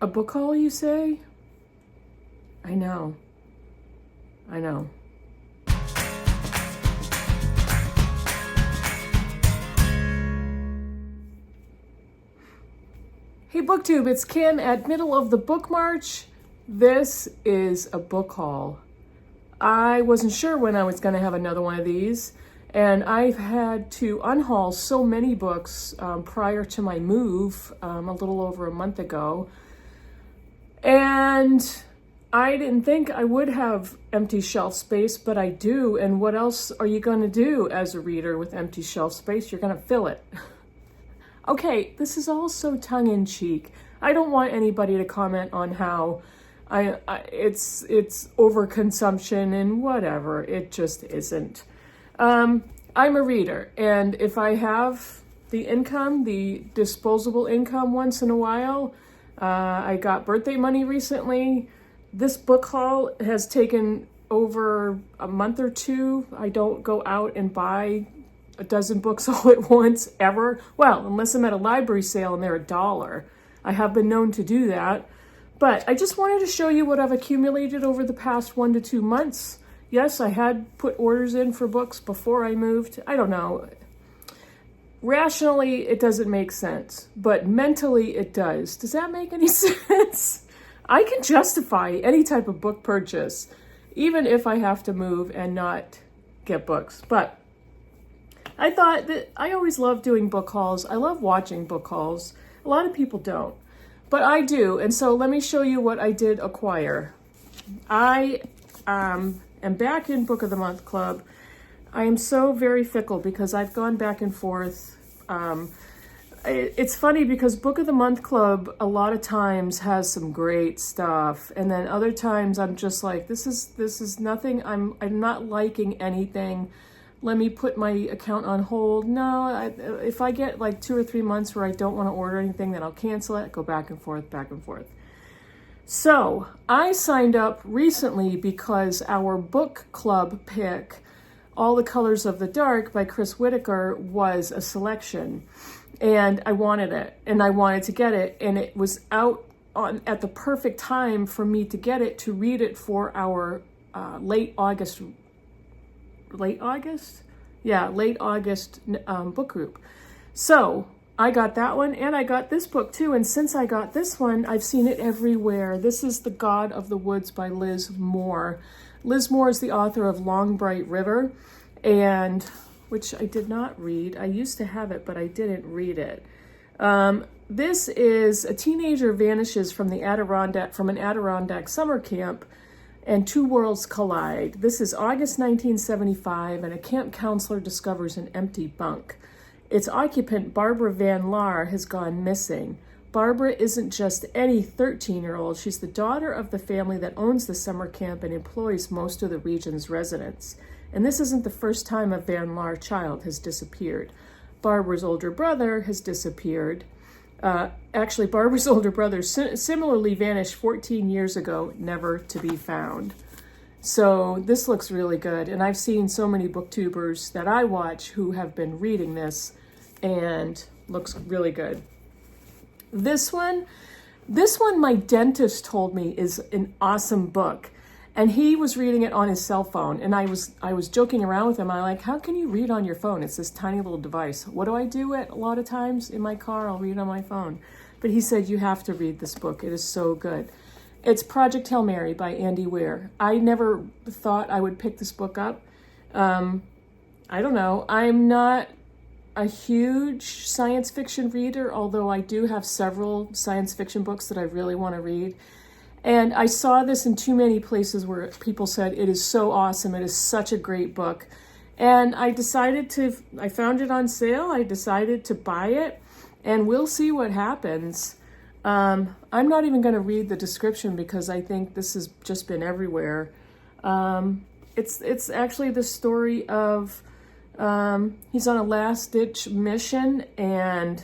A book haul, you say? I know. I know. Hey BookTube, it's Kim at Middle of the Book March. This is a book haul. I wasn't sure when I was going to have another one of these, and I've had to unhaul so many books prior to my move a little over a month ago. And I didn't think I would have empty shelf space, but I do. And what else are you going to do as a reader with empty shelf space? You're going to fill it. Okay, this is all so tongue-in-cheek. I don't want anybody to comment on how it's overconsumption and whatever. It just isn't. I'm a reader, and if I have the income, the disposable income once in a while, I got birthday money recently. This book haul has taken over a month or two. I don't go out and buy a dozen books all at once, ever. Well, unless I'm at a library sale and they're $1. I have been known to do that. But I just wanted to show you what I've accumulated over the past 1 to 2 months. Yes, I had put orders in for books before I moved. I don't know. Rationally, it doesn't make sense, but mentally it does. Does that make any sense? I can justify any type of book purchase, even if I have to move and not get books. But I thought that I always love doing book hauls. I love watching book hauls. A lot of people don't, but I do. And so let me show you what I did acquire. I am back in Book of the Month Club. I am so very fickle because I've gone back and forth. It's funny because Book of the Month Club a lot of times has some great stuff, and then other times I'm just like, this is nothing. I'm not liking anything. Let me put my account on hold. No, if I get like 2 or 3 months where I don't want to order anything, then I'll cancel it, go back and forth, back and forth. So I signed up recently because our book club pick, All the Colors of the Dark by Chris Whitaker, was a selection. And I wanted it, and I wanted to get it, and it was out at the perfect time for me to get it, to read it for our late August book group. So I got that one, and I got this book too, and since I got this one, I've seen it everywhere. This is The God of the Woods by Liz Moore. Liz Moore is the author of Long Bright River, and which I did not read. I used to have it, but I didn't read it. This is a teenager vanishes from an Adirondack summer camp, and two worlds collide. This is August 1975, and a camp counselor discovers an empty bunk. Its occupant, Barbara Van Laar, has gone missing. Barbara isn't just any 13-year-old. She's the daughter of the family that owns the summer camp and employs most of the region's residents. And this isn't the first time a Van Laar child has disappeared. Barbara's older brother has disappeared. Actually, Barbara's older brother similarly vanished 14 years ago, never to be found. So this looks really good. And I've seen so many booktubers that I watch who have been reading this, and looks really good. This one my dentist told me is an awesome book. And he was reading it on his cell phone, and I was joking around with him. I'm like, how can you read on your phone? It's this tiny little device. What do I do it a lot of times in my car? I'll read on my phone. But he said, you have to read this book. It is so good. It's Project Hail Mary by Andy Weir. I never thought I would pick this book up. I don't know. I'm not a huge science fiction reader, although I do have several science fiction books that I really want to read. And I saw this in too many places where people said, it is so awesome, it is such a great book. And I found it on sale, I decided to buy it, and we'll see what happens. I'm not even going to read the description because I think this has just been everywhere. It's actually the story of, he's on a last-ditch mission, and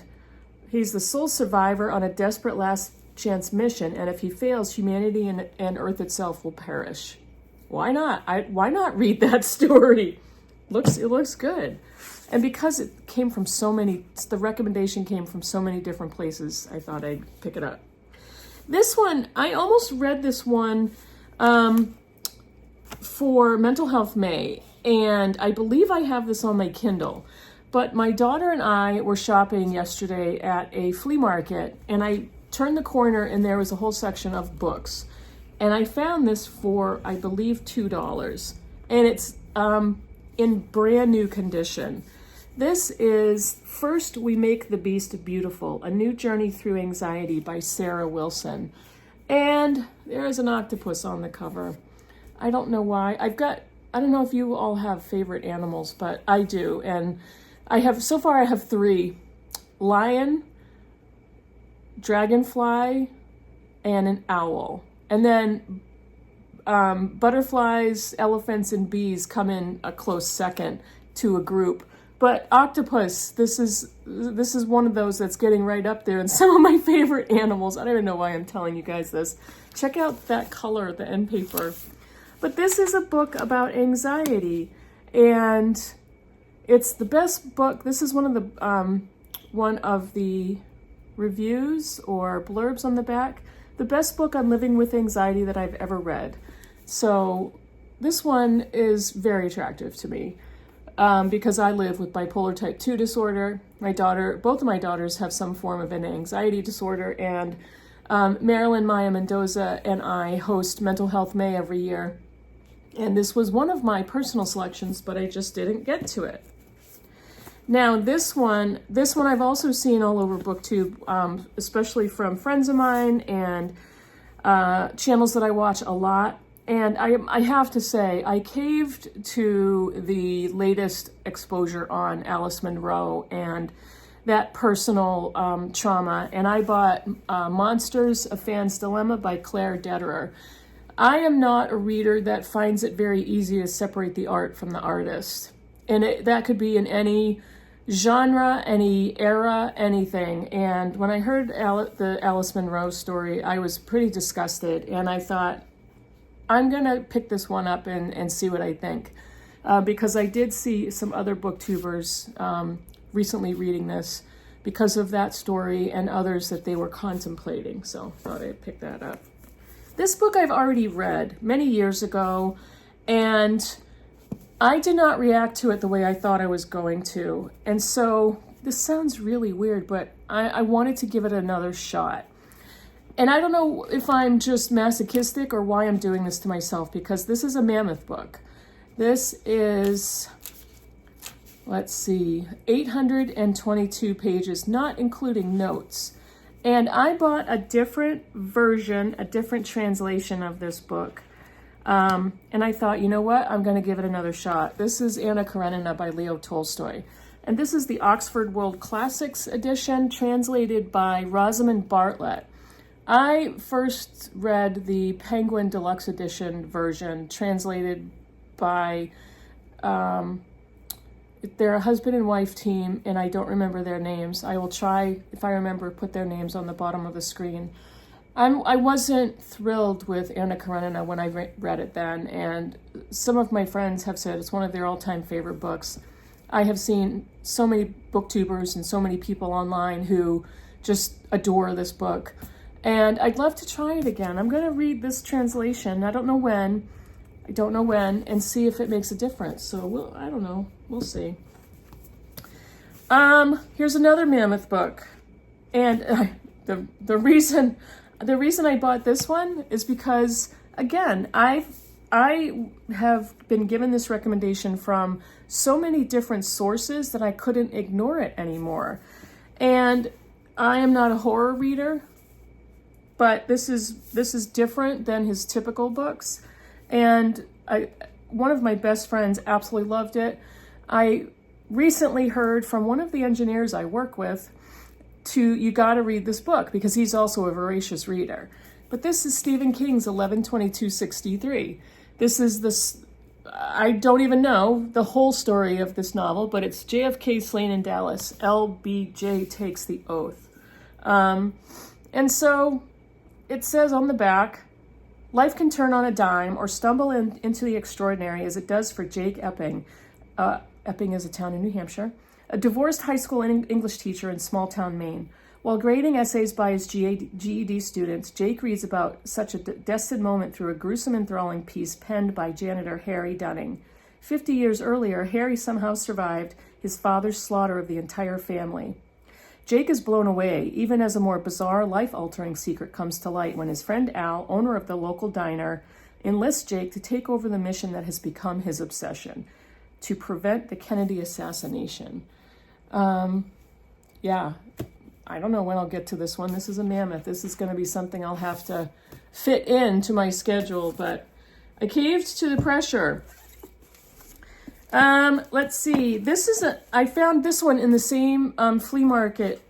he's the sole survivor on a desperate last-chance mission, and if he fails, humanity and Earth itself will perish. Why not? Why not read that story? It looks good. And because it came from the recommendation came from so many different places, I thought I'd pick it up. This one, I almost read this one for Mental Health May, and I believe I have this on my Kindle. But my daughter and I were shopping yesterday at a flea market, and I turned the corner and there was a whole section of books. And I found this for, I believe, $2. And it's in brand new condition. This is First We Make the Beast Beautiful, A New Journey Through Anxiety by Sarah Wilson. And there is an octopus on the cover. I don't know why. I don't know if you all have favorite animals, but I do. And so far I have 3. Lion, dragonfly, and an owl. And then butterflies, elephants, and bees come in a close second to a group. But octopus, this is one of those that's getting right up there, and some of my favorite animals. I don't even know why I'm telling you guys this. Check out that color, the end paper. But this is a book about anxiety, and it's the best book. This is one of the reviews or blurbs on the back. The best book on living with anxiety that I've ever read. So this one is very attractive to me because I live with bipolar type 2 disorder. Both of my daughters have some form of an anxiety disorder, and Marilyn Maya Mendoza and I host Mental Health May every year. And this was one of my personal selections, but I just didn't get to it. Now, this one I've also seen all over BookTube, especially from friends of mine and channels that I watch a lot. And I have to say, I caved to the latest exposure on Alice Munro and that personal trauma. And I bought Monsters, A Fan's Dilemma by Claire Dederer. I am not a reader that finds it very easy to separate the art from the artist. And that could be in any genre, any era, anything. And when I heard the Alice Munro story, I was pretty disgusted. And I thought, I'm going to pick this one up and see what I think. Because I did see some other booktubers recently reading this because of that story and others that they were contemplating. So I thought I'd pick that up. This book I've already read many years ago, and I did not react to it the way I thought I was going to. And so this sounds really weird, but I wanted to give it another shot. And I don't know if I'm just masochistic or why I'm doing this to myself, because this is a mammoth book. This is, let's see, 822 pages, not including notes. And I bought a different version, a different translation of this book. And I thought, you know what? I'm going to give it another shot. This is Anna Karenina by Leo Tolstoy. And this is the Oxford World Classics edition, translated by Rosamund Bartlett. I first read the Penguin Deluxe Edition version, translated by, they're a husband and wife team, and I don't remember their names. I will try, if I remember, put their names on the bottom of the screen. I wasn't thrilled with Anna Karenina when I read it then, and some of my friends have said it's one of their all-time favorite books. I have seen so many booktubers and so many people online who just adore this book, and I'd love to try it again. I'm going to read this translation. I don't know when, and see if it makes a difference. So I don't know. We'll see. Here's another mammoth book, and the reason I bought this one is because, again, I have been given this recommendation from so many different sources that I couldn't ignore it anymore. And I am not a horror reader, but this is different than his typical books. And one of my best friends absolutely loved it. I recently heard from one of the engineers I work with you got to read this book because he's also a voracious reader. But this is Stephen King's 11/22/63. This is I don't even know the whole story of this novel, but it's JFK slain in Dallas. LBJ takes the oath. And so it says on the back, life can turn on a dime or stumble into the extraordinary as it does for Jake Epping. Epping is a town in New Hampshire. A divorced high school English teacher in small town Maine. While grading essays by his GED students, Jake reads about such a destined moment through a gruesome, enthralling piece penned by janitor Harry Dunning. 50 years earlier, Harry somehow survived his father's slaughter of the entire family. Jake is blown away, even as a more bizarre, life-altering secret comes to light when his friend Al, owner of the local diner, enlists Jake to take over the mission that has become his obsession, to prevent the Kennedy assassination. Yeah, I don't know when I'll get to this one. This is a mammoth. This is going to be something I'll have to fit into my schedule, but I caved to the pressure. Let's see. I found this one in the same flea market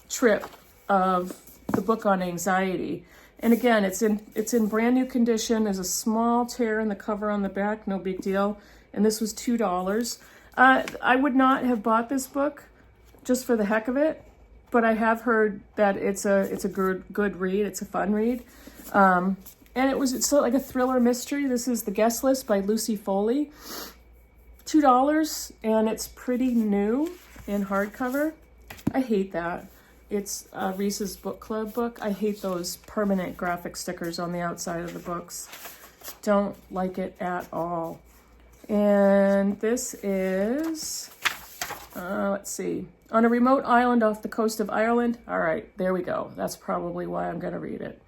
trip of the book on anxiety. And again, it's in brand new condition. There's a small tear in the cover on the back, no big deal. And this was $2. I would not have bought this book just for the heck of it, but I have heard that it's a good read. It's a fun read. And it's like a thriller mystery. This is The Guest List by Lucy Foley. $2, and it's pretty new in hardcover. I hate that. It's Reese's Book Club book. I hate those permanent graphic stickers on the outside of the books. Don't like it at all. And this is, let's see, On a Remote Island Off the Coast of Ireland. All right, there we go. That's probably why I'm going to read it.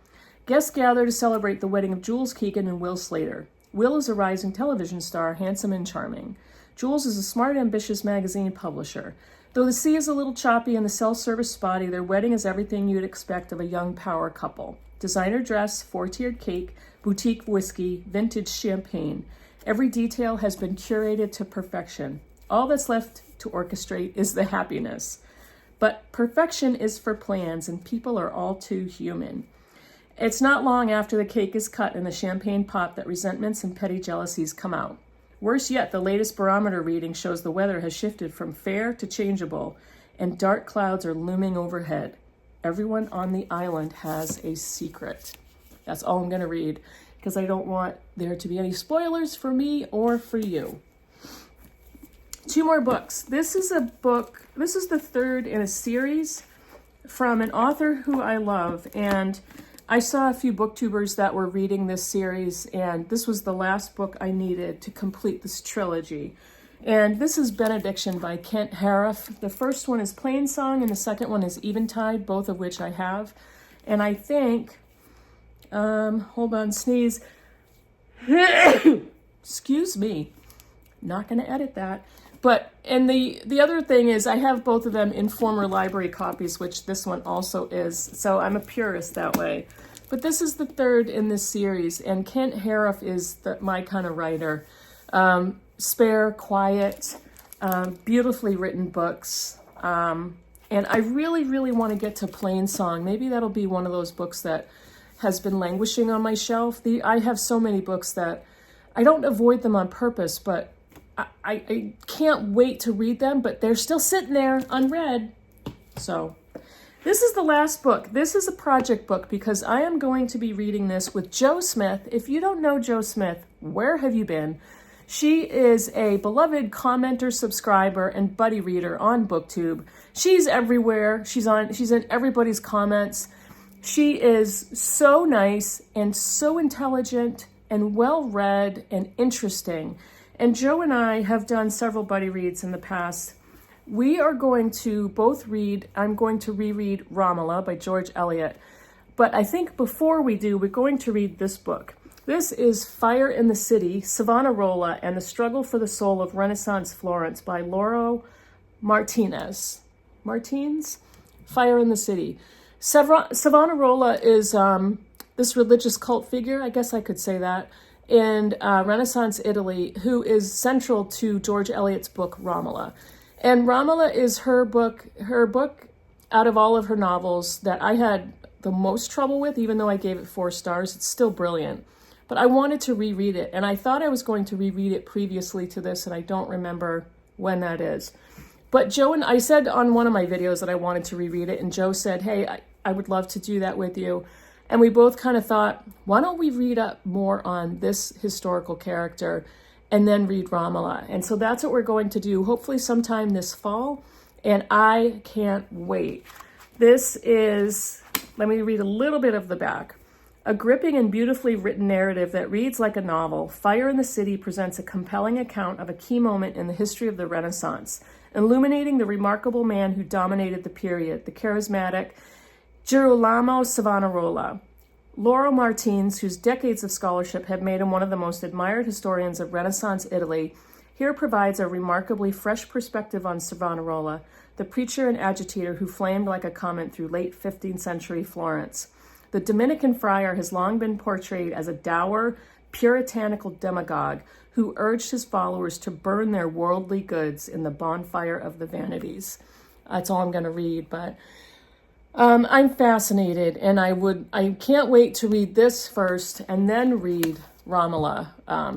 Guests gather to celebrate the wedding of Jules Keegan and Will Slater. Will is a rising television star, handsome and charming. Jules is a smart, ambitious magazine publisher. Though the sea is a little choppy and the self-service spotty, their wedding is everything you'd expect of a young power couple. Designer dress, 4-tiered cake, boutique whiskey, vintage champagne. Every detail has been curated to perfection. All that's left to orchestrate is the happiness. But perfection is for plans, and people are all too human. It's not long after the cake is cut and the champagne popped that resentments and petty jealousies come out. Worse yet, the latest barometer reading shows the weather has shifted from fair to changeable, and dark clouds are looming overhead. Everyone on the island has a secret. That's all I'm going to read, because I don't want there to be any spoilers for me or for you. 2 more books. This is the third in a series from an author who I love, and I saw a few booktubers that were reading this series, and this was the last book I needed to complete this trilogy. And this is Benediction by Kent Harif. The first one is Plainsong, and the second one is Eventide, both of which I have. And I think, hold on, sneeze. Excuse me. Not going to edit that. But, and the other thing is I have both of them in former library copies, which this one also is. So I'm a purist that way. But this is the third in this series, and Kent Harif is my kind of writer. Spare, quiet, beautifully written books. And I really, really want to get to Plainsong. Maybe that'll be one of those books that has been languishing on my shelf. I have so many books that I don't avoid them on purpose, but I can't wait to read them, but they're still sitting there unread. So this is the last book. This is a project book because I am going to be reading this with Jo Smith. If you don't know Jo Smith, where have you been? She is a beloved commenter, subscriber, and buddy reader on BookTube. She's everywhere. She's in everybody's comments. She is so nice and so intelligent and well-read and interesting. And Jo and I have done several buddy reads in the past. We are going to both read, I'm going to reread Romola by George Eliot. But I think before we do, we're going to read this book. This is Fire in the City, Savonarola, and the Struggle for the Soul of Renaissance Florence by Lauro Martins. Fire in the City. Savonarola is this religious cult figure, I guess I could say that, in Renaissance Italy, who is central to George Eliot's book Romola. And Romola is her book out of all of her novels that I had the most trouble with, even though I gave it 4 stars. It's still brilliant. But I wanted to reread it, and I thought I was going to reread it previously to this, and I don't remember when that is. But Jo and I said on one of my videos that I wanted to reread it, and Jo said, hey, I would love to do that with you. And we both kind of thought, why don't we read up more on this historical character and then read Romola? And so that's what we're going to do, hopefully sometime this fall. And I can't wait. This is, let me read a little bit of the back. A gripping and beautifully written narrative that reads like a novel, Fire in the City presents a compelling account of a key moment in the history of the Renaissance, illuminating the remarkable man who dominated the period, the charismatic Girolamo Savonarola. Laurel Martins, whose decades of scholarship have made him one of the most admired historians of Renaissance Italy, here provides a remarkably fresh perspective on Savonarola, the preacher and agitator who flamed like a comet through late 15th century Florence. The Dominican friar has long been portrayed as a dour, puritanical demagogue who urged his followers to burn their worldly goods in the bonfire of the vanities. That's all I'm going to read, but I'm fascinated, and I can't wait to read this first and then read Romola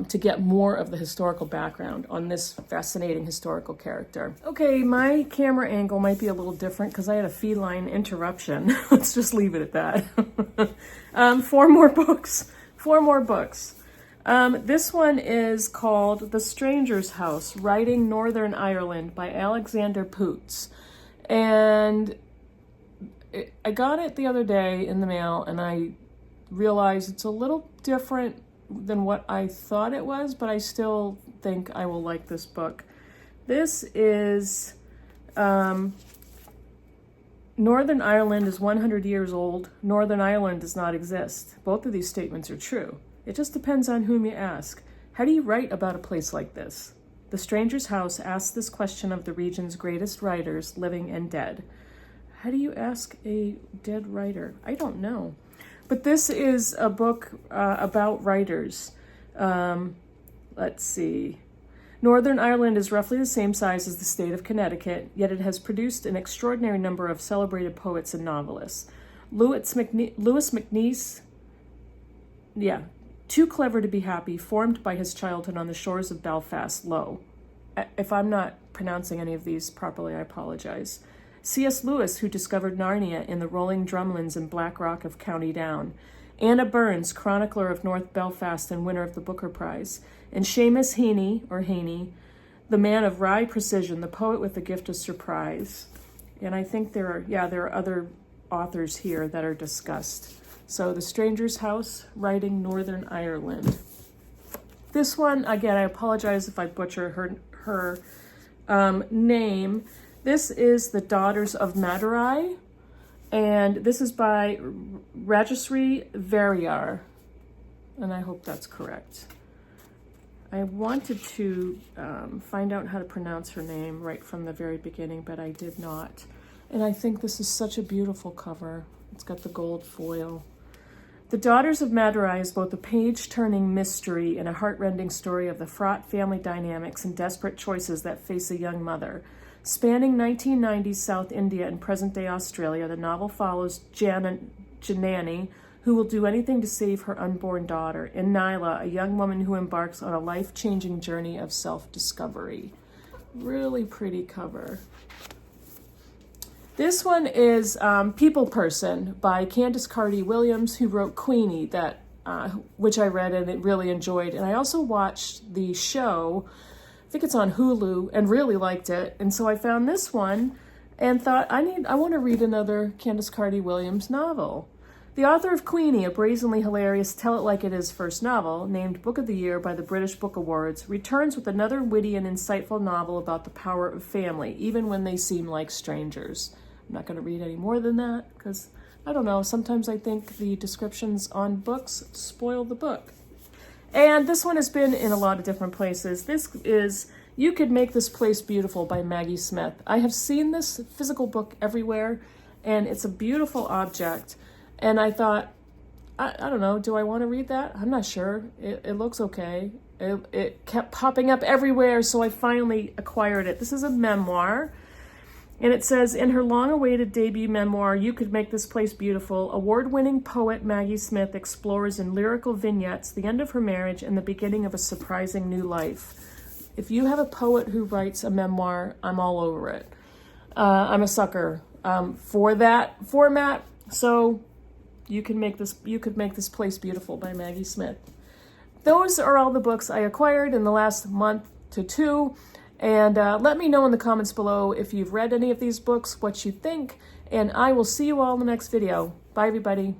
to get more of the historical background on this fascinating historical character. Okay, my camera angle might be a little different because I had a feline interruption. Let's just leave it at that. Four more books. This one is called The Stranger's House, Writing Northern Ireland by Alexander Poots. And I got it the other day in the mail, and I realized it's a little different than what I thought it was, but I still think I will like this book. This is Northern Ireland is 100 years old. Northern Ireland does not exist. Both of these statements are true. It just depends on whom you ask. How do you write about a place like this? The Stranger's House asks this question of the region's greatest writers, living and dead. How do you ask a dead writer? I don't know. But this is a book about writers. Let's see. Northern Ireland is roughly the same size as the state of Connecticut, yet it has produced an extraordinary number of celebrated poets and novelists. Lewis MacNeice, Too Clever to Be Happy, formed by his childhood on the shores of Belfast, Low. If I'm not pronouncing any of these properly, I apologize. C.S. Lewis, who discovered Narnia in the rolling drumlins and black rock of County Down. Anna Burns, chronicler of North Belfast and winner of the Booker Prize. And Seamus Heaney, the man of wry precision, the poet with the gift of surprise. And I think there are other authors here that are discussed. So The Stranger's House, Writing Northern Ireland. This one, again, I apologize if I butcher her name. This is The Daughters of Madurai, and this is by Rajashree Variar, and I hope that's correct. I wanted to find out how to pronounce her name right from the very beginning, but I did not. And I think this is such a beautiful cover. It's got the gold foil. The Daughters of Madurai is both a page-turning mystery and a heart-rending story of the fraught family dynamics and desperate choices that face a young mother. Spanning 1990s South India and present-day Australia, the novel follows Janani, who will do anything to save her unborn daughter, and Nyla, a young woman who embarks on a life-changing journey of self-discovery. Really pretty cover. This one is People Person by Candice Carty-Williams, who wrote Queenie, which I read and really enjoyed. And I also watched the show, I think it's on Hulu, and really liked it. And so I found this one and thought, I want to read another Candice Carty-Williams novel. The author of Queenie, a brazenly hilarious tell-it-like-it-is first novel, named Book of the Year by the British Book Awards, returns with another witty and insightful novel about the power of family, even when they seem like strangers. I'm not going to read any more than that, because, I don't know, sometimes I think the descriptions on books spoil the book. And this one has been in a lot of different places. This is You Could Make This Place Beautiful by Maggie Smith. I have seen this physical book everywhere, and it's a beautiful object. And I thought, I don't know, do I want to read that? I'm not sure. It looks okay. It kept popping up everywhere, so I finally acquired it. This is a memoir. And it says, in her long-awaited debut memoir, You Could Make This Place Beautiful, award-winning poet Maggie Smith explores in lyrical vignettes the end of her marriage and the beginning of a surprising new life. If you have a poet who writes a memoir, I'm all over it. I'm a sucker for that format. So You Could Make This Place Beautiful by Maggie Smith. Those are all the books I acquired in the last month to two. And let me know in the comments below if you've read any of these books, what you think, And I will see you all in the next video. Bye, everybody.